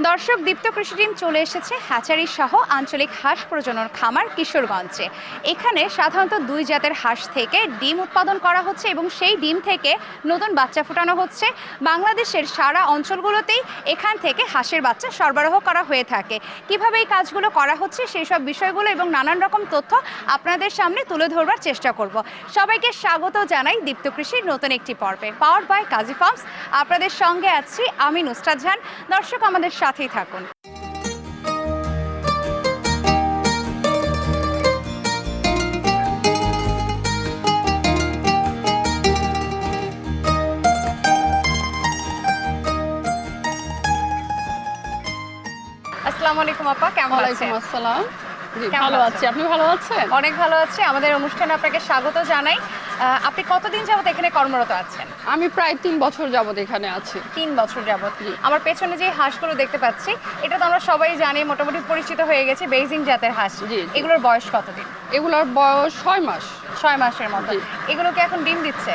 দর্শক দীপ্ত কৃষি টিম চলে এসেছে হ্যাচারি সহ আঞ্চলিক হাঁস প্রজনন খামার কিশোরগঞ্জে। এখানে সাধারণত দুই জাতের হাঁস থেকে ডিম উৎপাদন করা হচ্ছে এবং সেই ডিম থেকে নতুন বাচ্চা ফোটানো হচ্ছে। বাংলাদেশের সারা অঞ্চলগুলোতেই এখান থেকে হাঁসের বাচ্চা সরবরাহ করা হয়ে থাকে। কিভাবে এই কাজগুলো করা হচ্ছে সেই সব বিষয়গুলো এবং নানান রকম তথ্য আপনাদের সামনে তুলে ধরবার চেষ্টা করব। সবাইকে স্বাগত জানাই দীপ্ত কৃষির নতুন একটি পর্বে, পাওয়ার্ড বাই কাজী ফার্মস। আপনাদের সঙ্গে আছি আমি নুসরাত জাহান। দর্শক আমাদের সাথেই থাকুন। আসসালামু আলাইকুম আপা, কেমন আছেন? ওয়ালাইকুম আসসালাম। জি, কেমন ভালো আছেন? আছি। আপনি ভালো আছেন? অনেক ভালো আছি। আমাদের অনুষ্ঠানে আপনাকে স্বাগত জানাই। আপনি কতদিন যাবত এখানে কর্মরত আছেন? আমি প্রায় 3 বছর যাবত এখানে আছি। 3 বছর যাবত। জি। আমার পেছনে যে হাঁসগুলো দেখতে পাচ্ছি, এটা তো আমরা সবাই জানি, মোটামুটি পরিচিত হয়ে গেছে, বেইজিং জাতের হাঁস। জি, জি। এগুলোর বয়স কতদিন? এগুলোর বয়স 6 মাস। 6 মাসের মতো। জি। এগুলো কি এখন ডিম দিচ্ছে?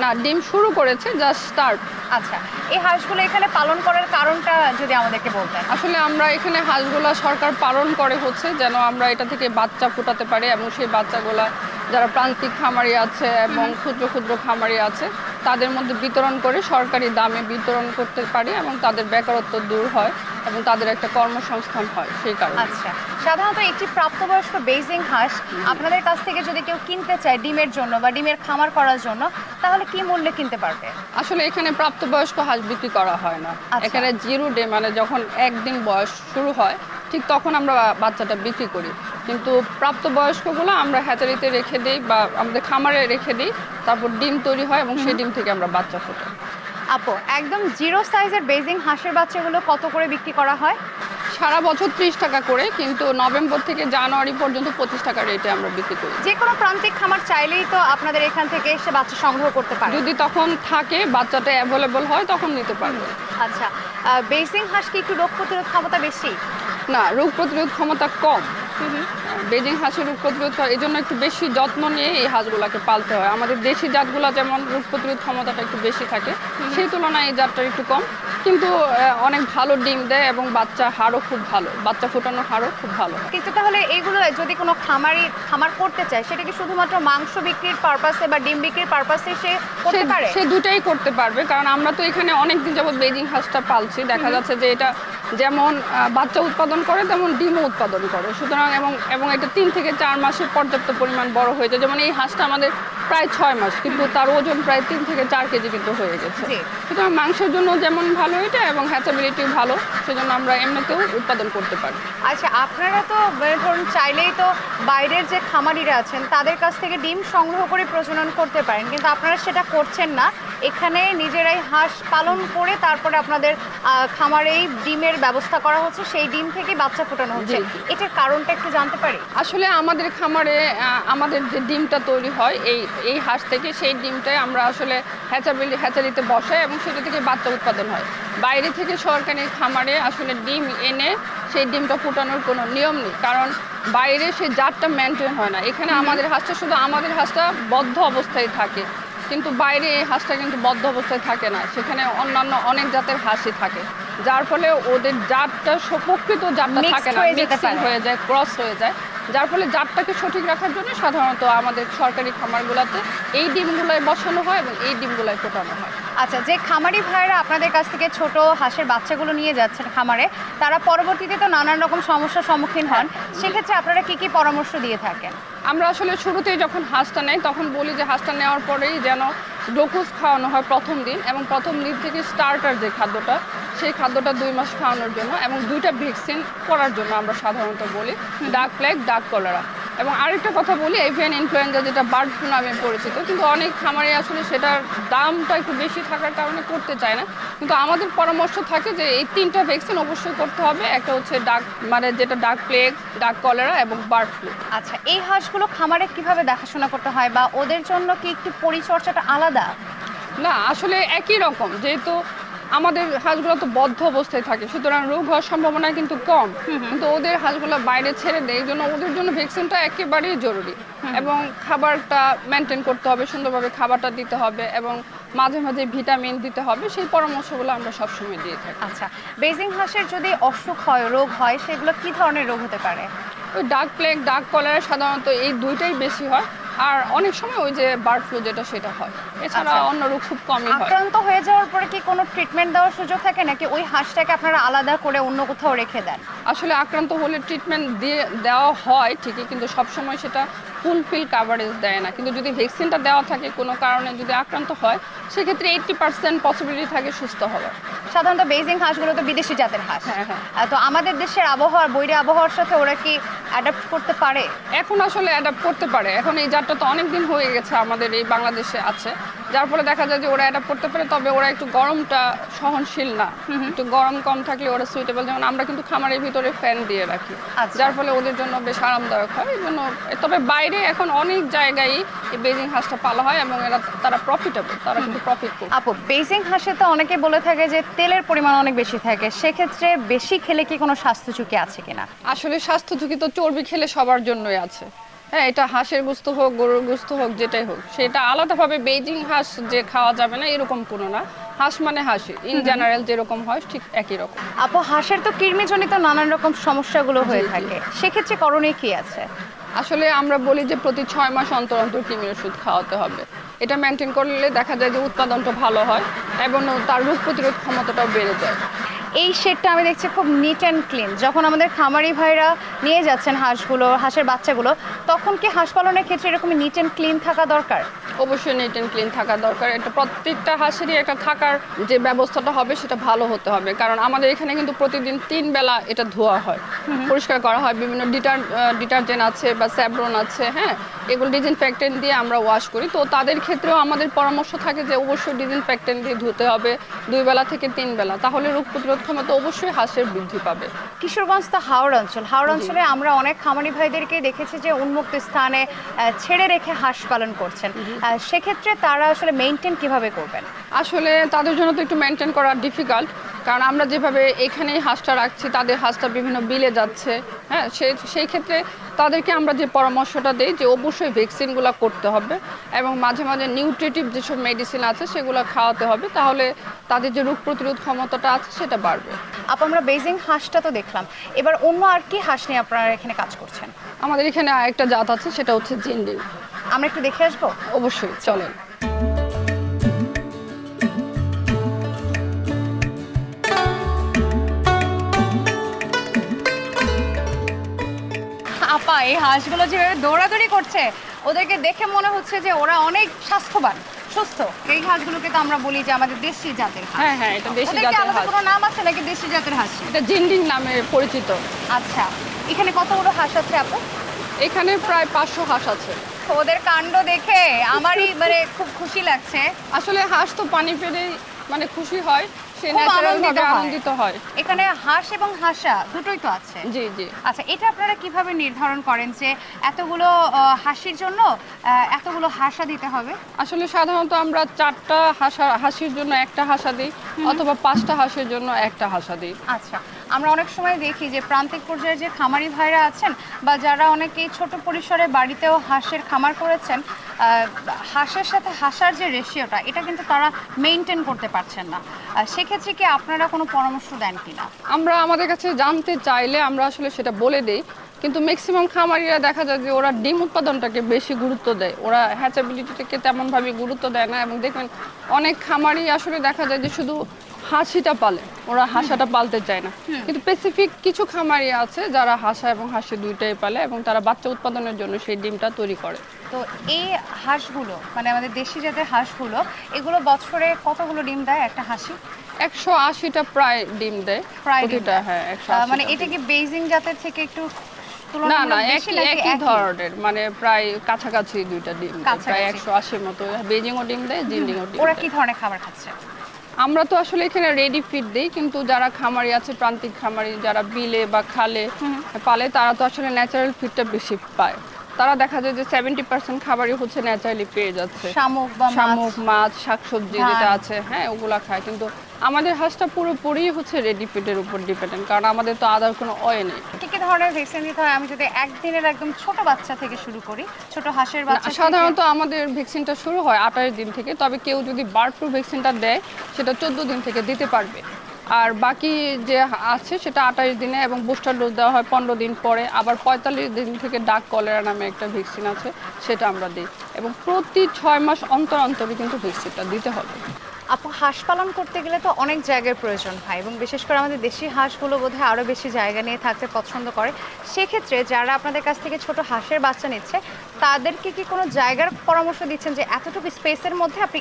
না, ডিম শুরু করেছে, জাস্ট স্টার্ট। আচ্ছা, এই হাঁসগুলো এখানে পালন করার কারণটা যদি আমাদেরকে বলতেন। আসলে আমরা এখানে হাঁসগুলা সরকার পালন করে হচ্ছে যেন আমরা এটা থেকে বাচ্চা ফোটাতে পারি এবং সেই বাচ্চাগুলা যারা প্রান্তিক খামারি আছে এবং ক্ষুদ্র ক্ষুদ্র খামারি আছে তাদের মধ্যে বিতরণ করে সরকারি দামে বিতরণ করতে পারি এবং তাদের বেকারত্ব দূর হয় এবং তাদের একটা কর্মসংস্থান হয় সেই কারণে। আচ্ছা, সাধারণত একটি প্রাপ্তবয়স্ক বেইজিং হাঁস আপনাদের কাছ থেকে যদি কেউ কিনতে চায় ডিমের জন্য বা ডিমের খামার করার জন্য, তাহলে কি মূল্যে কিনতে পারবে? আসলে এখানে প্রাপ্তবয়স্ক হাঁস বিক্রি করা হয় না। আচ্ছা। এখানে 0 ডে মানে যখন একদিন বয়স শুরু হয় ঠিক তখন আমরা বাচ্চাটা বিক্রি করি, কিন্তু প্রাপ্তবয়স্কগুলো আমরা হ্যাচারিতে রেখে দিই বা আমাদের খামারে রেখে দিই, তারপর ডিম তৈরি হয় এবং সেই ডিম থেকে আমরা বাচ্চা ফোটাই। আপু, একদম জিরো সাইজের বেইজিং হাঁসের বাচ্চাগুলো কত করে বিক্রি করা হয়? সারা বছর 30 টাকা করে, কিন্তু নভেম্বর থেকে জানুয়ারি পর্যন্ত 25 টাকা রেটে আমরা বিক্রি করি। যে কোনো প্রান্তিক খামার চাইলেই তো আপনাদের এখান থেকে এসে বাচ্চা সংগ্রহ করতে পারে। যদি তখন থাকে বাচ্চাটা অ্যাভেলেবল হয় তখন নিতে পারবে। আচ্ছা, বেইজিং হাঁস কি একটু রোগ প্রতিরোধ ক্ষমতা বেশি? না, রোগ প্রতিরোধ ক্ষমতা কম। বেজিং হাঁসের রোগ প্রতিরোধ এই জন্য একটু বেশি যত্ন নিয়ে এই হাঁসগুলোকে পালতে হয়। আমাদের দেশি জাতগুলো যেমন রোগ প্রতিরোধ ক্ষমতাটা একটু বেশি থাকে, সেই তুলনায় এই জাতটা একটু কম, কিন্তু অনেক ভালো ডিম দেয় এবং বাচ্চা হারও খুব ভালো, বাচ্চা ফোটানোর হারও খুব ভালো। কিন্তু তাহলে এগুলো যদি কোনো খামার করতে চায়, সেটা কি শুধুমাত্র মাংস বিক্রির পারপাসে বা ডিম বিক্রির পারপাসে সে করতে পারে? সে দুটাই করতে পারবে, কারণ আমরা তো এখানে অনেক দিন যাবত বেজিং হাঁসটা পালছি। দেখা যাচ্ছে যে এটা যেমন বাচ্চা উৎপাদন করে তেমন ডিমও উৎপাদন করে, সুতরাং এবং এটা 3 থেকে 4 মাসে পর্যাপ্ত পরিমাণ বড় হয়ে যায়। যেমন এই হাঁসটা আমাদের প্রায় 6 মাস, কিন্তু তার ওজন প্রায় 3 থেকে 4 কেজি কিন্তু হয়ে গেছে। জি। সুতরাং মাংসের জন্য যেমন ভালো এটা এবং হ্যাচাবিলিটিও ভালো, সেজন্য আমরা এমনিতেও উৎপাদন করতে পারি। আচ্ছা, আপনারা তো ধরুন চাইলেই তো বাইরের যে খামারিরা আছেন তাদের কাছ থেকে ডিম সংগ্রহ করে প্রজনন করতে পারেন, কিন্তু আপনারা সেটা করছেন না। এখানে নিজেরাই হাঁস পালন করে তারপরে আপনাদের খামারেই ডিমের ব্যবস্থা করা হচ্ছে, সেই ডিম থেকে বাচ্চা ফোটানো হচ্ছে। জি, জি। এটার কারণটা একটু জানতে পারি? আসলে আমাদের খামারে আমাদের যে ডিমটা তৈরি হয় এই হাঁস থেকে, সেই ডিমটাই আমরা আসলে হ্যাচারিতে বসাই এবং সেটা থেকে বাচ্চা উৎপাদন হয়। বাইরে থেকে সরকারি খামারে আসলে ডিম এনে সেই ডিমটা ফোটানোর কোনো নিয়ম নেই, কারণ বাইরে সেই জাতটা মেনটেন হয় না। এখানে আমাদের হাঁসটা শুধু আমাদের হাঁসটা বদ্ধ অবস্থায় থাকে, কিন্তু বাইরে এই হাঁসটা কিন্তু বদ্ধ অবস্থায় থাকে না, সেখানে অন্যান্য অনেক জাতের হাঁসই থাকে, যার ফলে ওদের জাতটা প্রকৃত জাতটা থাকে না, মিক্সিং হয়ে যায়, ক্রস হয়ে যায়, যার ফলে জাতটাকে সঠিক রাখার জন্য সাধারণত আমাদের সরকারি খামারগুলোতে এই ডিমগুলাই বসানো হয় এবং এই ডিমগুলাই ফোটানো হয়। আচ্ছা, যে খামারি ভাইরা আপনাদের কাছ থেকে ছোট হাঁসের বাচ্চাগুলো নিয়ে যাচ্ছেন খামারে, তারা পরবর্তীতে তো নানান রকম সমস্যার সম্মুখীন হন, সেক্ষেত্রে আপনারা কি কি পরামর্শ দিয়ে থাকেন? আমরা আসলে শুরুতেই যখন হাঁসটা নেই তখন বলি যে হাঁসটা নেওয়ার পরেই যেন গ্লুকোজ খাওয়ানো হয় প্রথম দিন, এবং প্রথম দিন থেকে স্টার্টার যে খাদ্যটা সেই খাদ্যটা 2 মাস খাওয়ানোর জন্য এবং 2টা ভ্যাকসিন করার জন্য আমরা সাধারণত বলি, ডাক প্লেগ, ডাক কলেরা। এবং আরেকটা কথা বলি, এভিয়ান ইনফ্লুয়েঞ্জা যেটা বার্ড ফ্লু নামে পরিচিত, কিন্তু অনেক খামারে আসলে সেটার দামটা একটু বেশি থাকার কারণে করতে চায় না, কিন্তু আমাদের পরামর্শ থাকে যে এই 3টা ভ্যাকসিন অবশ্যই করতে হবে। একটা হচ্ছে যেটা ডাক প্লেগ, ডাক কলেরা এবং বার্ড ফ্লু। আচ্ছা, এই হাঁসগুলো খামারে কিভাবে দেখাশোনা করতে হয় বা ওদের জন্য কি একটু পরিচর্যাটা আলাদা? না, আসলে একই রকম, যেহেতু আমাদের হাঁসগুলো তো বদ্ধ অবস্থায় থাকে, সুতরাং রোগ হওয়ার সম্ভাবনা কিন্তু কম, কিন্তু ওদের হাঁসগুলো বাইরে ছেড়ে দেয়, এই জন্য ওদের জন্য ভ্যাকসিনটা একেবারেই জরুরি। এবং খাবারটা মেনটেন করতে হবে, সুন্দরভাবে খাবারটা দিতে হবে এবং মাঝে মাঝে ভিটামিন দিতে হবে, সেই পরামর্শগুলো আমরা সবসময় দিয়ে থাকি। আচ্ছা, বেজিং হাঁসের যদি অসুখ হয়, রোগ হয়, সেগুলো কি ধরনের রোগ হতে পারে? ওই ডাক প্লেগ, ডাক কলেরা সাধারণত এই দুইটাই বেশি হয়, আর অনেক সময় ওই যে বার্ড ফ্লু যেটা সেটা হয়, এছাড়া আচ্ছা। অন্য রোগ খুব কমই হয়। আক্রান্ত হয়ে যাওয়ার পরে কি কোনো ট্রিটমেন্ট দেওয়ার সুযোগ থাকে, নাকি ওই হাঁসটাকে আপনারা আলাদা করে অন্য কোথাও রেখে দেন? আসলে আক্রান্ত হলে ট্রিটমেন্ট দিয়ে দেওয়া হয় ঠিকই, কিন্তু সবসময় সেটা ফুলফিল কাভারেজ দেয় না। কিন্তু যদি ভ্যাকসিনটা দেওয়া থাকে, কোনো কারণে যদি আক্রান্ত হয়, সেক্ষেত্রে 80% পসিবিলিটি থাকে সুস্থ হওয়ার। সাধারণত বেজিং হাঁসগুলো তো বিদেশি জাতের হাঁস। হ্যাঁ, হ্যাঁ। তো আমাদের দেশের আবহাওয়ার, বৈরী আবহাওয়ার সাথে ওরা কি অ্যাডাপ্ট করতে পারে? এখন আসলে অ্যাডাপ্ট করতে পারে, এখন এই জাতটা তো অনেক দিন হয়ে গেছে আমাদের এই বাংলাদেশে আছে, যার ফলে দেখা যায় যে ওরা অ্যাডাপ্ট করতে পারে। তবে ওরা একটু গরমটা সহনশীল না, একটু গরম কম থাকলে ওরা সুইটেবল। যেমন আমরা কিন্তু খামারের ভিতরে ফ্যান দিয়ে রাখি, আচ্ছা। যার ফলে ওদের জন্য বেশ আরামদায়ক হয় এই জন্য। তবে বাইরে এখন অনেক জায়গায় এই বেজিং হাঁসটা পালা হয় এবং তারা প্রফিটেবল, তারা কিন্তু প্রফিট করে। আপু, বেজিং হাঁসে তো অনেকে বলে থাকে যে তেলের পরিমাণ অনেক বেশি থাকে, সেক্ষেত্রে বেশি খেলে কি কোনো স্বাস্থ্য ঝুঁকি আছে কিনা? আসলে স্বাস্থ্য ঝুঁকি তো চর্বি খেলে সবার জন্যই আছে। হ্যাঁ, এটা হাঁসের গোস্ত হোক, গরুর গোস্ত হোক, যেটাই হোক, সেটা আলাদাভাবে বেজিং হাঁস যে খাওয়া যাবে না এরকম কোনো না। হাঁস মানে হাঁসি, ইন জেনারেল যেরকম হয় ঠিক একই রকম। আপু, হাঁসের তো কৃমিজনিত নানান রকম সমস্যাগুলো হয়ে জি, জি। থাকে, সেক্ষেত্রে করণীয় কি আছে? আসলে আমরা বলি যে প্রতি 6 মাস অন্তর অন্তর কৃমির ওষুধ খাওয়াতে হবে। এটা মেনটেন করলে দেখা যায় যে উৎপাদনটা ভালো হয় এবং তার রোগ প্রতিরোধ ক্ষমতাটাও বেড়ে যায়। এই শেডটা আমি দেখছি খুব নিট অ্যান্ড ক্লিন। যখন আমাদের খামারি ভাইরা নিয়ে যাচ্ছেন হাঁসগুলো, হাঁসের বাচ্চাগুলো, তখন কি হাঁস পালনের ক্ষেত্রে এরকম নিট অ্যান্ড ক্লিন থাকা দরকার? অবশ্যই নিট অ্যান্ড ক্লিন থাকা দরকার। এটা প্রত্যেকটা হাঁসেরই একটা থাকার যে ব্যবস্থাটা হবে সেটা ভালো হতে হবে, কারণ আমাদের এখানে কিন্তু প্রতিদিন 3 বেলা এটা ধোয়া হয়, পরিষ্কার করা হয়। বিভিন্ন ডিটারজেন্ট আছে বা স্যাভলন আছে, হ্যাঁ, এগুলো ডিসইনফেক্টেন্ট দিয়ে আমরা ওয়াশ করি। তো তাদের ক্ষেত্রেও আমাদের পরামর্শ থাকে যে অবশ্যই ডিসইনফেক্টেন্ট দিয়ে ধুতে হবে 2 বেলা থেকে 3 বেলা, তাহলে রোগ প্রতিরোধ ক্ষমতা অবশ্যই হাঁসের বৃদ্ধি পাবে। কিশোরগঞ্জ তো হাওড় অঞ্চল, হাওড় অঞ্চলে আমরা অনেক খামারি ভাইদেরকে দেখেছি যে উন্মুক্ত স্থানে ছেড়ে রেখে হাঁস পালন করছেন। সেক্ষেত্রে তারা আসলে মেইনটেইন কিভাবে করবেন? আসলে তাদের জন্য তো একটু মেনটেন করা ডিফিকাল্ট, কারণ আমরা যেভাবে এখানেই হাঁসটা রাখছি, তাদের হাঁসটা বিভিন্ন বিলে যাচ্ছে। হ্যাঁ, সেই ক্ষেত্রে তাদেরকে আমরা যে পরামর্শটা দিই যে অবশ্যই ভ্যাকসিনগুলো করতে হবে এবং মাঝে মাঝে নিউট্রিটিভ যেসব মেডিসিন আছে সেগুলো খাওয়াতে হবে, তাহলে তাদের যে রোগ প্রতিরোধ ক্ষমতাটা আছে সেটা বাড়বে। আমরা বেজিং হাঁসটা তো দেখলাম, এবার অন্য আর কি হাঁস নিয়ে আপনারা এখানে কাজ করছেন? আমাদের এখানে আরেকটা জাত আছে, সেটা হচ্ছে জিন্ডিং। আমরা একটু দেখে আসবো? অবশ্যই, চলেন। আপা, এই হাঁসগুলো যেভাবে দৌড়াদৌড়ি করছে, ওদেরকে দেখে মনে হচ্ছে যে ওরা অনেক স্বাস্থ্যবান, সুস্থ। এই হাঁসগুলোকে তো আমরা বলি যে আমাদের দেশি জাতের হাঁস। হ্যাঁ, হ্যাঁ, এটা দেশি ওদের কি জাতের আলাদা হাঁস। কোনো নাম আছে নাকি দেশি জাতের হাঁস? এটা জিন্ডিং নামে পরিচিত। আচ্ছা, এখানে কতগুলো হাঁস আছে আপু? এখানে প্রায় 500 হাঁস আছে। ওদের কাণ্ড দেখে আমারই মানে খুব খুশি লাগছে। আসলে হাঁস তো পানি পেলেই মানে খুশি হয়, সে খুব ন্যাচারাল আনন্দিত ভাবে হয়। আনন্দিত হয়। এখানে হাঁস এবং হাঁসা দুটোই তো আছে। জি, জি। আচ্ছা, এটা আপনারা কিভাবে নির্ধারণ করেন যে এতগুলো হাঁসির জন্য এতগুলো হাঁসা দিতে হবে? আসলে সাধারণত আমরা 4টা হাঁসির জন্য একটা হাঁসা দিই, অথবা 5টা হাঁসের জন্য একটা হাঁসা দিই। আচ্ছা, আমরা অনেক সময় দেখি যে প্রান্তিক পর্যায়ে যে খামারি ভাইরা আছেন বা যারা অনেকেই ছোট পরিসরে বাড়িতেও হাঁসের খামার করেছেন, হাঁসের সাথে হাঁসার যে রেশিওটা, এটা কিন্তু তারা মেইনটেইন করতে পারছেন না। সেক্ষেত্রে কি আপনারা কোনো পরামর্শ দেন কিনা? আমরা আমাদের কাছে জানতে চাইলে আমরা আসলে সেটা বলে দিই, কিন্তু ম্যাক্সিমাম খামারিরা দেখা যায় যে ওরা ডিম উৎপাদনটাকে বেশি গুরুত্ব দেয়, ওরা হ্যাচাবিলিটিটাকে তেমনভাবে গুরুত্ব দেয় না। এবং দেখবেন অনেক খামারি আসলে দেখা যায় যে শুধু হাঁসিটা পালে, ওরা হাঁসাটা পালতে চায় না। কিন্তু স্পেসিফিক কিছু খামারি আছে যারা হাঁসা এবং হাঁসি দুইটাই পালে এবং তারা বাচ্চা উৎপাদনের জন্য সেই ডিমটা তৈরি করে। তো এই হাঁসগুলো, মানে আমাদের দেশি জাতের হাঁসগুলো, এগুলো বছরে কতগুলো ডিম দেয় একটা হাঁসি? 180টা প্রায় ডিম দেয় প্রায় ডিম প্রতিটা। দেয়। হ্যাঁ, 180টা মানে এটা কি বেজিং জাতের থেকে একটু না, তুলনামূলক বেশি নাকি একই ধরনের, মানে প্রায় কাছাকাছি দুইটা ডিম দেয়, প্রায় কাছাকাছি। 180 মতো। বেজিংও ডিম দেয়, জিন্ডিংও ডিম ওরা দেয়। কি ধরনের খাবার খাচ্ছে? আমরা তো আসলে এখানে রেডি ফিড দিই, কিন্তু যারা খামারি আছে, প্রান্তিক খামারি যারা বিলে বা খালে পালে, তারা তো আসলে ন্যাচারাল ফিডটা বেশি পায়। তারা দেখা যায় যে 70% খাবারই হচ্ছে ন্যাচারালি পেয়ে যাচ্ছে। শামুক বা শামুক, মাছ, শাকসবজি ধান। যেটা আছে, হ্যাঁ, ওগুলা খায়। কিন্তু আমাদের হাঁসটা পুরোপুরি হচ্ছে রেডি ফিডের উপর ডিপেন্ডেন্ট, কারণ আমাদের তো আদার কোনো ওয়ে নেই। কি কি ধরনের ভ্যাকসিন দিতে হয়? আমি যদি একদিনের একদম ছোট বাচ্চা থেকে শুরু করি, ছোট হাঁসের বাচ্চা থেকে। সাধারণত আমাদের ভ্যাকসিনটা শুরু হয় 28 দিন থেকে, তবে কেউ যদি বার্ড ফ্লু ভ্যাকসিনটা দেয় সেটা 14 দিন থেকে দিতে পারবে। আর বাকি যে আছে সেটা 28 দিনে, এবং বুস্টার ডোজ দেওয়া হয় 15 দিন পরে। আবার 45 দিন থেকে ডাক কলেরা নামে একটা ভ্যাকসিন আছে, সেটা আমরা দিই। এবং প্রতি 6 মাস অন্তর অন্তরে কিন্তু ভ্যাকসিনটা দিতে হবে। আপু, হাঁস পালন করতে গেলে তো অনেক জায়গার প্রয়োজন হয়, এবং বিশেষ করে আমাদের দেশি হাঁসগুলো বোধহয় আরও বেশি জায়গা নিয়ে থাকতে পছন্দ করে। সেক্ষেত্রে যারা আপনাদের কাছ থেকে ছোট হাঁসের বাচ্চা নিচ্ছে, তাদেরকে কি কোনো জায়গার পরামর্শ দিচ্ছেন যে এতটুকু স্পেসের মধ্যে আপনি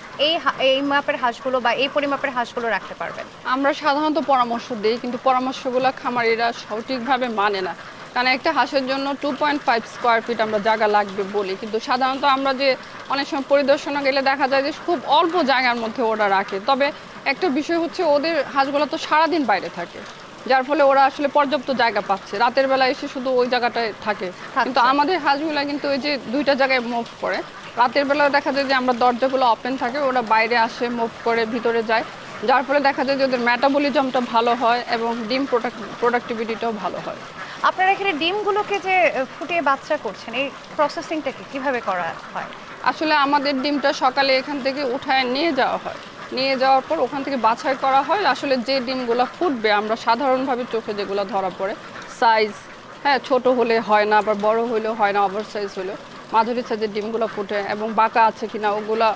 এই মাপের হাঁসগুলো বা এই পরিমাপের হাঁসগুলো রাখতে পারবেন? আমরা সাধারণত পরামর্শ দিই, কিন্তু পরামর্শগুলো খামারিরা সঠিকভাবে মানে না। কারণ একটা হাঁসের জন্য 2.5 স্কোয়ার ফিট আমরা জায়গা লাগবে বলি, কিন্তু সাধারণত আমরা যে অনেক সময় পরিদর্শনে গেলে দেখা যায় যে খুব অল্প জায়গার মধ্যে ওরা রাখে। তবে একটা বিষয় হচ্ছে, ওদের হাঁসগুলো তো সারাদিন বাইরে থাকে, যার ফলে ওরা আসলে পর্যাপ্ত জায়গা পাচ্ছে। রাতের বেলা এসে শুধু ওই জায়গাটায় থাকে, কিন্তু আমাদের হাঁসগুলো কিন্তু ওই যে দুইটা জায়গায় মুভ করে। রাতের বেলা দেখা যায় যে আমরা দরজাগুলো ওপেন থাকে, ওরা বাইরে আসে, মুভ করে ভিতরে যায়, যার ফলে দেখা যায় যে ওদের মেটাবলিজমটা ভালো হয় এবং ডিম প্রোডাক্টিভিটিটাও ভালো হয়। আপনারা এখানে ডিমগুলোকে যে ফুটিয়ে বাচ্চা করছেন, এই প্রসেসিংটাকে কিভাবে করা হয়? আসলে আমাদের ডিমটা সকালে এখান থেকে উঠায় নিয়ে যাওয়া হয়, নিয়ে যাওয়ার পর ওখান থেকে বাছাই করা হয়। আসলে যে ডিমগুলো ফুটবে, আমরা সাধারণভাবে চোখে যেগুলো ধরা পড়ে সাইজ, হ্যাঁ, ছোট হলে হয় না, আবার বড় হলেও হয় না, ওভার সাইজ হলেও মাঝারি সাইজের ডিমগুলো ফুটে, এবং বাঁকা আছে কিনা ওগুলা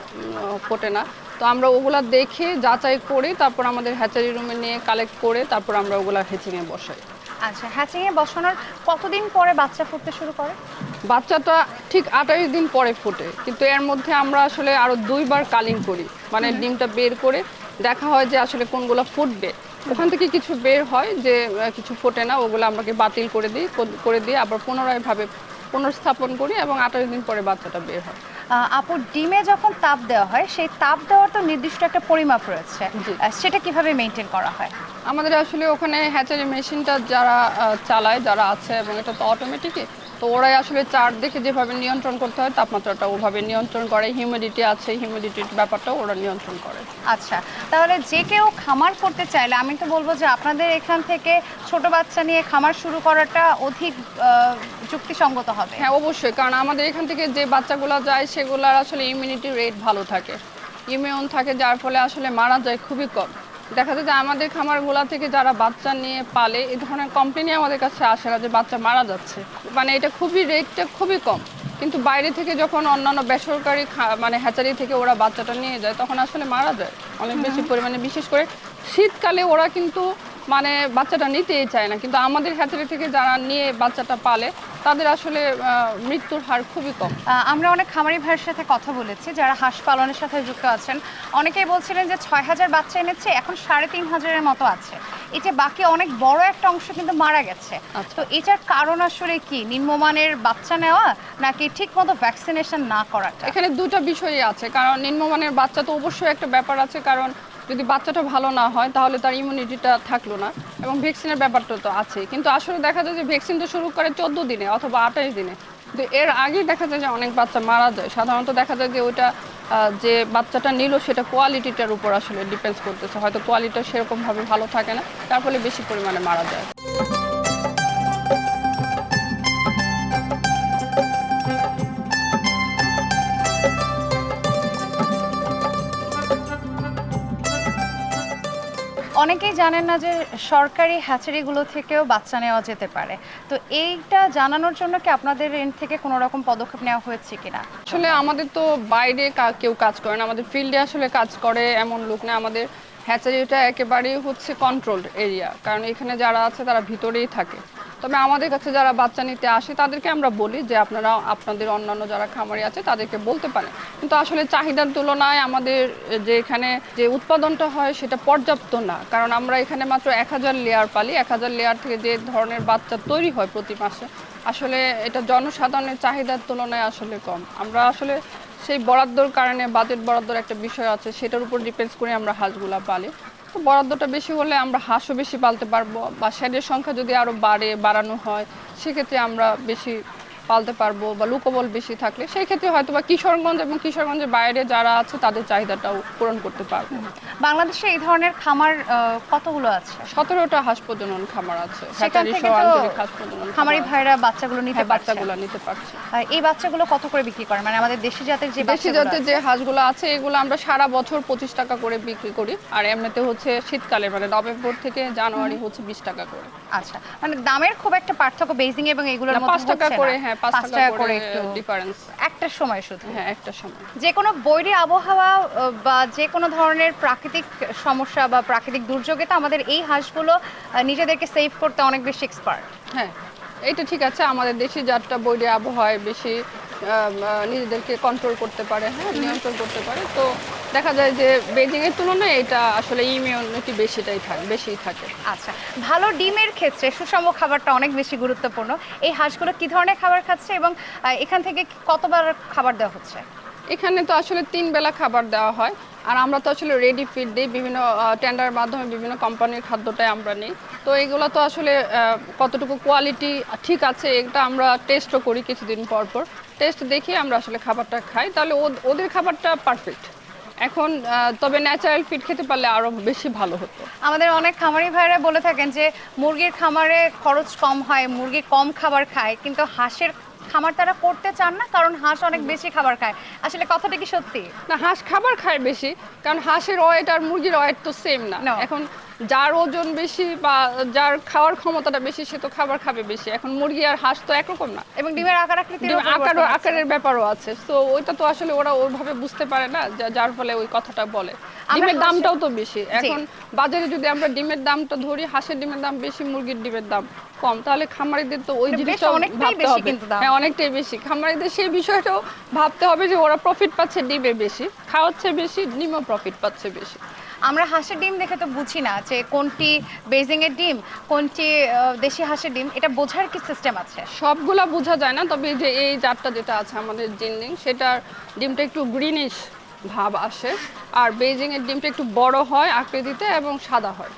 ফোটে না। তো আমরা ওগুলা দেখে যাচাই করে তারপর আমাদের হ্যাচারি রুমে নিয়ে কালেক্ট করে তারপর আমরা ওগুলা হ্যাচিংয়ে বসাই। আচ্ছা, হ্যাচিংয়ে বসানোর কতদিন পরে বাচ্চা ফুটতে শুরু করে? বাচ্চাটা ঠিক 28 দিন পরে ফোটে, কিন্তু এর মধ্যে আমরা আসলে আরো 2বার কালিং করি, মানে ডিমটা বের করে দেখা হয় যে আসলে কোনগুলো ফুটবে। ওখান থেকে কিছু বের হয় যে কিছু ফোটে না, ওগুলো আমাকে বাতিল করে দিই আবার পুনরায় ভাবে পুনর্স্থাপন করি, এবং 28 দিন পরে বাচ্চাটা বের হয়। আপু, ডিমে যখন তাপ দেওয়া হয়, সেই তাপ দেওয়ার তো নির্দিষ্ট একটা পরিমাপ রয়েছে, জি। সেটা কিভাবে মেনটেন করা হয়? আমাদের আসলে ওখানে হ্যাচারি মেশিনটা যারা চালায়, যারা আছে, এবং এটা তো অটোমেটিকই, তো ওরাই আসলে চার্ট দেখে যেভাবে নিয়ন্ত্রণ করতে হয় তাপমাত্রাটা ওভাবে নিয়ন্ত্রণ করে। হিউমিডিটি আছে, হিউমিডিটির ব্যাপারটাও ওরা নিয়ন্ত্রণ করে। আচ্ছা, তাহলে যে কেউ খামার করতে চাইলে, আমি তো বলবো যে আপনাদের এখান থেকে ছোট বাচ্চা নিয়ে খামার শুরু করাটা অধিক যুক্তিসঙ্গত হবে। হ্যাঁ, অবশ্যই, কারণ আমাদের এখান থেকে যে বাচ্চাগুলো যায় সেগুলোর আসলে ইমিউনিটি রেট ভালো থাকে, ইমিউন থাকে, যার ফলে আসলে মারা যায় খুবই কম। দেখা যায় যে আমাদের খামারগুলা থেকে যারা বাচ্চা নিয়ে পালে, এই ধরনের কমপ্লেনই আমাদের কাছে আসে না যে বাচ্চা মারা যাচ্ছে, মানে এটা রেটটা খুবই কম। কিন্তু বাইরে থেকে যখন অন্যান্য বেসরকারি মানে হ্যাচারি থেকে ওরা বাচ্চাটা নিয়ে যায়, তখন আসলে মারা যায় অনেক বেশি পরিমাণে। বিশেষ করে শীতকালে ওরা কিন্তু মানে বাচ্চাটা নিতেই চায় না, কিন্তু আমাদের হ্যাচারি থেকে যারা নিয়ে বাচ্চাটা পালে তাদের আসলে মৃত্যুর হার খুবই কম। আমরা অনেক খামারি ভাইয়ের সাথে কথা বলেছি যারা হাঁস পালনের সাথে যুক্ত আছেন। অনেকেই বলছিলেন যে 6,000 বাচ্চা এনেছে, এখন 3,500-এর মতো আছে। এই যে বাকি অনেক বড় একটা অংশ কিন্তু মারা গেছে। তো এটার কারণ আসলে কি? নিম্নমানের বাচ্চা নেওয়া, নাকি ঠিকমতো ভ্যাকসিনেশন না করাটা? এখানে দুটো বিষয়ই আছে, কারণ নিম্নমানের বাচ্চা তো অবশ্যই একটা ব্যাপার আছে, কারণ যদি বাচ্চাটা ভালো না হয় তাহলে তার ইমিউনিটিটা থাকলো না, এবং ভ্যাকসিনের ব্যাপারটা তো আছে। কিন্তু আসলে দেখা যায় যে ভ্যাকসিনটা শুরু করে 14 দিনে অথবা 28 দিনে, কিন্তু এর আগেই দেখা যায় যে অনেক বাচ্চা মারা যায়। সাধারণত দেখা যায় যে ওইটা যে বাচ্চাটা নিল সেটা কোয়ালিটিটার উপর আসলে ডিপেন্ডস করতেছে, হয়তো কোয়ালিটিটা সেরকমভাবে ভালো থাকে না, তার ফলে বেশি পরিমাণে মারা যায়। অনেকেই জানেন না যে সরকারি হ্যাচারিগুলো থেকেও বাচ্চা নেওয়া যেতে পারে। তো এইটা জানানোর জন্য কি আপনাদের এন্ড থেকে কোনো রকম পদক্ষেপ নেওয়া হয়েছে কিনা? আসলে আমাদের তো বাইরে কেউ কাজ করে না, আমাদের ফিল্ডে আসলে কাজ করে এমন লোক না। আমাদের হ্যাচারিটা একেবারেই হচ্ছে কন্ট্রোলড এরিয়া, কারণ এখানে যারা আছে তারা ভিতরেই থাকে। তবে আমাদের কাছে যারা বাচ্চা নিতে আসে তাদেরকে আমরা বলি যে আপনারা আপনাদের অন্যান্য যারা খামারি আছে তাদেরকে বলতে পারেন, কিন্তু আসলে চাহিদার তুলনায় আমাদের যে এখানে যে উৎপাদনটা হয় সেটা পর্যাপ্ত না, কারণ আমরা এখানে মাত্র 1000 লেয়ার পালি। 1000 লেয়ার থেকে যে ধরনের বাচ্চা তৈরি হয় প্রতি মাসে, আসলে এটা জনসাধারণের চাহিদার তুলনায় আসলে কম। আমরা আসলে সেই বরাদ্দর কারণে, বাজেট বরাদ্দর একটা বিষয় আছে, সেটার উপর ডিপেন্ড করে আমরা হাঁসগুলা পালি। তো বরাদ্দটা বেশি হলে আমরা হাঁসও বেশি পালতে পারবো, বা শেডের সংখ্যা যদি আরও বাড়ানো হয় সেক্ষেত্রে আমরা বেশি পালতে পারবো, বা লুকোবল বেশি থাকলে সেই ক্ষেত্রে হয়তো বা কিশোরগঞ্জ এবং কিশোরগঞ্জের বাইরে যারা আছে তাদের চাহিদাটাও পূরণ করতে পারবো। বাংলাদেশে এই ধরনের খামার কতগুলো আছে? 17টা হাঁস প্রজনন খামার আছে, সেখান হ্যাচারি থেকে সহ তো আঞ্চলিক হাঁস প্রজনন খামারি খামার আছে। ভাইরা বাচ্চাগুলো নিতে হ্যাঁ, পারছে। বাচ্চাগুলো নিতে পারছে। এই বাচ্চাগুলো কত করে বিক্রি করেন, মানে আমাদের দেশি জাতের যে দেশি বাচ্চাগুলো জাতের যে আছে? হাঁসগুলো আছে এগুলো আমরা সারা বছর 25 টাকা করে বিক্রি করি, আর এমনিতে হচ্ছে শীতকালে মানে নভেম্বর থেকে জানুয়ারি হচ্ছে 20 টাকা করে। আচ্ছা, মানে দামের খুব একটা পার্থক্য বেজিং এবং এগুলোর না, মধ্যে 5 টাকা হচ্ছে না? করে, হ্যাঁ 5 5 টাকা করে একটু ডিফারেন্স। একটা সময় শুধু। হ্যাঁ, একটা সময়। যে কোনো বৈরী আবহাওয়া বা যে কোনো ধরনের প্রাকৃতিক সমস্যা বা প্রাকৃতিক দুর্যোগে তো আমাদের এই হাঁসগুলো নিজেদেরকে সেভ করতে অনেক বেশি এক্সপার্ট। হ্যাঁ, এটা ঠিক আছে, আমাদের দেশি জাতটা বৈরী আবহাওয়ায় বেশি নিজেদেরকে কন্ট্রোল করতে পারে, হ্যাঁ নিয়ন্ত্রণ করতে পারে। তো দেখা যায় যে বেজিং এর তুলনায় এটা আসলে ইমিউনিটি বেশিই থাকে। আচ্ছা, ভালো ডিমের ক্ষেত্রে সুষম খাবারটা অনেক বেশি গুরুত্বপূর্ণ। এই হাঁসগুলো কি ধরনের খাবার খাচ্ছে এবং এখান থেকে কতবার খাবার দেওয়া হচ্ছে? এখানে তো আসলে 3 বেলা খাবার দেওয়া হয়, আর আমরা তো আসলে রেডি ফিড দিই, বিভিন্ন টেন্ডারের মাধ্যমে বিভিন্ন কোম্পানির খাদ্যটাই আমরা নিই। তো এগুলো তো আসলে কতটুকু কোয়ালিটি ঠিক আছে এটা আমরা টেস্টও করি কিছুদিন পর পর। টেস্ট দেখি আমরা আসলে খাবারটা খাই, তাহলে ওদের খাবারটা পারফেক্ট। এখন তবে ন্যাচারাল ফিড খেতে পারলে আরও বেশি ভালো হতো। আমাদের অনেক খামারি ভাইরা বলে থাকেন যে মুরগির খামারে খরচ কম হয়, মুরগি কম খাবার খায়, কিন্তু হাঁসের খামার তারা করতে চান না কারণ হাঁস অনেক বেশি খাবার খায়। আসলে কথাটা কি সত্যি? না, হাঁস খাবার খায় বেশি, কারণ হাঁসের ওয়েট আর মুরগির ওয়েট তো সেম না। No. এখন যার ওজন বেশি বা যার খাওয়ার ক্ষমতাটা বেশি সে তো খাবার খাবে বেশি। এখন মুরগি আর হাঁস তো একরকম না, এবং ডিমের আকার আকৃতির আকারের ব্যাপারও আছে। তো ওইটা তো আসলে ওরা ওইভাবে বুঝতে পারে না, যার ফলে ওই কথাটা বলে। ডিমের দামটাও তো বেশি। এখন বাজারে যদি আমরা ডিমের দামটা ধরি, হাঁসের ডিমের দাম বেশি, মুরগির ডিমের দাম কম, তাহলে খামারিদের তো ওই জিনিসটা ভাবতে হবে। হ্যাঁ, অনেকটাই বেশি। খামারিদের সেই বিষয়টাও ভাবতে হবে যে ওরা প্রফিট পাচ্ছে ডিমে বেশি, খাওয়াচ্ছে বেশি, ডিমও প্রফিট পাচ্ছে বেশি। আমরা হাঁসের ডিম দেখে তো বুঝি না যে কোনটি বেজিং এর ডিম, কোনটি দেশি হাঁসের ডিম, এটা বোঝার কি সিস্টেম আছে? সবগুলা বোঝা যায় না, তবে যে এই জাতটা যেটা আছে আমাদের জিনলিং, সেটার ডিমটা একটু গ্রিনিশ ভাব আসে, আর বেজিং এর ডিমটা একটু বড় হয় আকৃতিতে এবং সাদা হয়।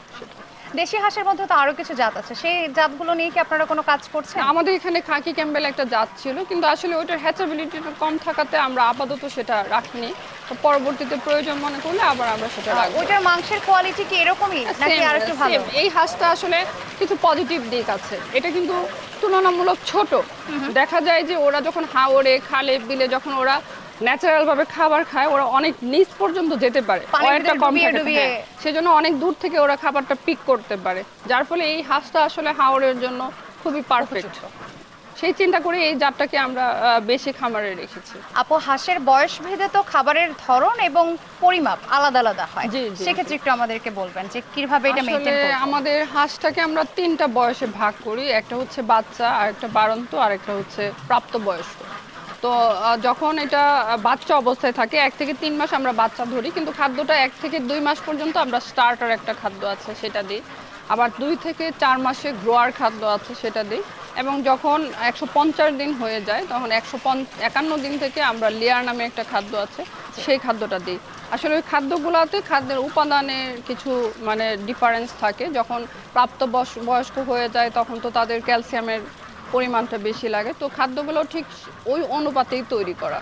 দেশি হাঁসের মধ্যে তো আরো কিছু জাত আছে, সেই জাতগুলো নিয়ে কি আপনারা কোনো কাজ করছেন? আমাদের এখানে খাকি ক্যাম্বেল একটা জাত ছিল, কিন্তু আসলে ওইটার হ্যাচাবিলিটিটা কম থাকাতে আমরা আপাতত সেটা রাখিনি। তো পরবর্তীতে প্রয়োজন মনে করলে আবার আমরা সেটা রাখবো। ওইটার মাংসের কোয়ালিটি কি এরকমই নাকি আর একটু ভালো? এই হাঁসটা আসলে কিছু পজিটিভ দিক আছে, এটা কিন্তু তুলনামূলক ছোট। দেখা যায় যে ওরা যখন হাওরে খালে বিলে যখন ওরা ন্যাচারাল ভাবে খাবার খায়, ওরা অনেক নিচ পর্যন্ত যেতে পারে, ওয়েটটা কম থাকে, সেজন্য অনেক দূর থেকে ওরা খাবারটা পিক করতে পারে, যার ফলে এই হাঁসটা আসলে হাওরের জন্য খুবই পারফেক্ট। সেই চিন্তা করে এই জাতটাকে আমরা বেশি খামারে রেখেছি। আপু, হাঁসের বয়স ভেদে তো খাবারের ধরন এবং পরিমাপ আলাদা আলাদা হয়, সেক্ষেত্রে একটু আমাদেরকে বলবেন যে কিভাবে এটা মেইনটেইন করব? আমাদের হাঁসটাকে আমরা 3টা বয়সে ভাগ করি, একটা হচ্ছে বাচ্চা, আর একটা বাড়ন্ত, আর একটা হচ্ছে প্রাপ্তবয়স্ক। তো যখন এটা বাচ্চা অবস্থায় থাকে 1 থেকে 3 মাস আমরা বাচ্চা ধরি, কিন্তু খাদ্যটা 1 থেকে 2 মাস পর্যন্ত আমরা স্টার্টার একটা খাদ্য আছে সেটা দিই, আবার 2 থেকে 4 মাসে গ্রোয়ার খাদ্য আছে সেটা দিই, এবং যখন 150 দিন হয়ে যায় তখন 151 দিন থেকে আমরা লেয়ার নামে একটা খাদ্য আছে সেই খাদ্যটা দিই। আসলে ওই খাদ্যগুলোতে খাদ্যের উপাদানের কিছু মানে ডিফারেন্স থাকে। যখন বয়স্ক হয়ে যায় তখন তো তাদের ক্যালসিয়ামের পরিমাণটা বেশি লাগে, তো খাদ্যগুলো ঠিক ওই অনুপাতেই তৈরি করা।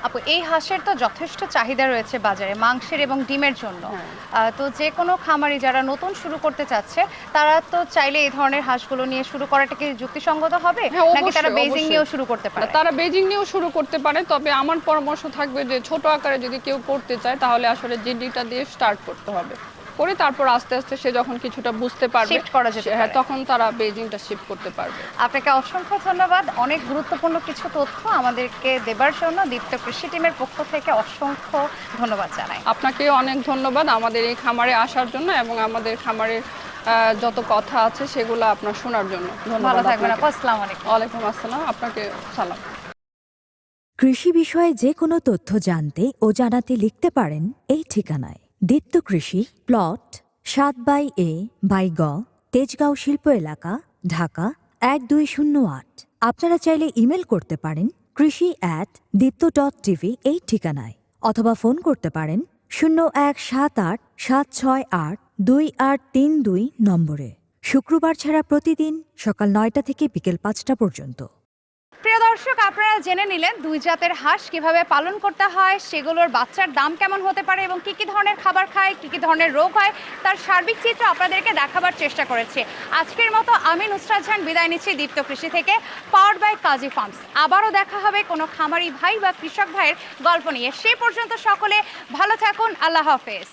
আপু, এই হাঁসের তো যথেষ্ট চাহিদা রয়েছে বাজারে মাংসের এবং ডিমের জন্য। তো যে কোনো খামারি যারা নতুন শুরু করতে চাচ্ছে তারা তো চাইলে এই ধরনের হাঁসগুলো নিয়ে শুরু করাটা কি যুক্তিসঙ্গত হবে, নাকি তারা বেজিং নিয়েও শুরু করতে পারে? তারা বেজিং নিয়েও শুরু করতে পারে, তবে আমার পরামর্শ থাকবে যে ছোট আকারে যদি কেউ করতে চায় তাহলে আসলে জিডিটা দিয়ে স্টার্ট করতে হবে, করে তারপর আস্তে আস্তে সে যখন কিছুটা বুঝতে পারবে হ্যাঁ তখন তারা বেজিংটা শিফট করতে পারবে। আপনাকে অসংখ্য ধন্যবাদ, অনেক গুরুত্বপূর্ণ কিছু তথ্য আমাদেরকে দেবার জন্য দীপ্ত কৃষি টিমের পক্ষ থেকে অসংখ্য ধন্যবাদ জানাই। আপনাকে অনেক ধন্যবাদ আমাদের এই খামারে আসার জন্য এবং আমাদের খামারের যত কথা আছে সেগুলো আপনার শোনার জন্য। ভালো থাকবেন আপু, আসসালামু আলাইকুম। ওয়ালাইকুম আসসালাম, আপনাকে সালাম। কৃষি বিষয়ে যে কোনো তথ্য জানতে ও জানাতে লিখতে পারেন এই ঠিকানায়। দীপ্ত কৃষি, প্লট 7/A/গ, তেজগাঁও শিল্প এলাকা, ঢাকা 1208। আপনারা চাইলে ইমেল করতে পারেন krishi@dipto.tv এই ঠিকানায়, অথবা ফোন করতে পারেন 0178-768-2832 নম্বরে। শুক্রবার ছাড়া প্রতিদিন সকাল 9টা থেকে বিকেল 5টা পর্যন্ত। প্রিয় দর্শক, আপনারা জেনে নিলেন দুই জাতের হাঁস কিভাবে পালন করতে হয়, সেগুলোর বাচ্চার দাম কেমন হতে পারে এবং কি কি ধরনের খাবার খায়, কি কি ধরনের রোগ হয়, তার সার্বিক চিত্র আপনাদেরকে দেখাবার চেষ্টা করেছি। আজকের মতো আমি নুসরাত জাহান বিদায় নিচ্ছি দীপ্ত কৃষি থেকে, পাওয়ার্ড বাই কাজী ফার্মস। আবারও দেখা হবে কোনো খামারি ভাই বা কৃষক ভাইয়ের গল্প নিয়ে। সেই পর্যন্ত সকলে ভালো থাকুন। আল্লাহ হাফেজ।